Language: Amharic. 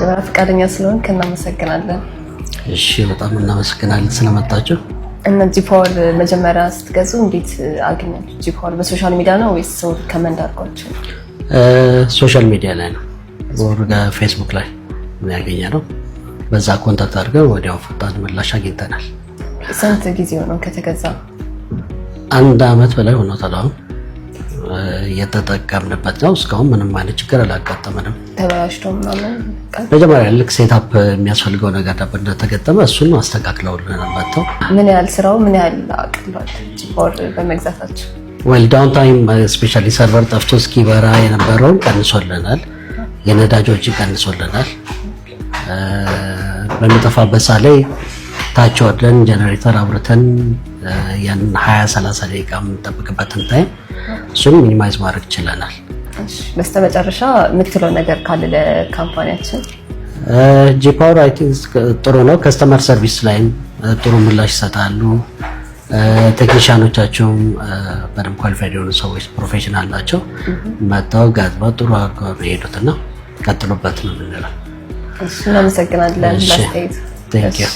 መጀመሪያ ፈቃደኛ ስለሆንክ እናመሰግናለን። እሺ በጣም እናመሰግናለን ስለመጣችሁ። እና ጂፓወር መጀመሪያ ስትገዙ እንዴት አገኛችሁ? ጂፓወር በሶሻል ሚዲያ ነው ወይስ ሰው ከመንድ አድርጓችሁ? ሶሻል ሚዲያ ላይ ነው፣ ፌስቡክ ላይ ነው ያገኘነው። በዛ ኮንታክት አድርገን ወዲያው ፈጣን ምላሽ አግኝተናል። ስንት ጊዜ ሆነው ከተገዛ? 1 አመት በላይ ሆኖታል። አሁን እየተጠቀምንበት ነው። እስካሁን ምንም አይነት ችግር አላጋጠመንም። ተበላሽቶ ምናምን መጀመሪያ ልክ ሴታፕ የሚያስፈልገው ነገር ነበር እንደተገጠመ እሱን አስተካክለውልን መጥተው። ምን ያህል ስራው ምን ያህል አቅሏል ጂፓወር በመግዛታችሁ? ዌል ዳውን ታይም ስፔሻሊ ሰርቨር ጠፍቶ እስኪበራ የነበረውን ቀንሶልናል። የነዳጅ ወጪ ቀንሶልናል። በሚጠፋበት ሰዓት ላይ ታች ወርደን ጀነሬተር አብርተን ያን 20-30 ደቂቃ የምንጠብቅበትን ታይም እሱን ሚኒማይዝ ማድረግ ችለናል። በስተመጨረሻ የምትለው ነገር ካለ ለካምፓኒያችን? ጂፓወር አይ ቲንክ ጥሩ ነው። ከስተመር ሰርቪስ ላይም ጥሩ ምላሽ ይሰጣሉ። ቴክኒሻኖቻቸውም በደንብ ኳሊፋይድ የሆኑ ሰዎች ፕሮፌሽናል ናቸው። መጥተው ጋዝባ ጥሩ አድርገው ነው የሄዱትና ቀጥሉበት ነው የምንለው። እናመሰግናለን። Thank you.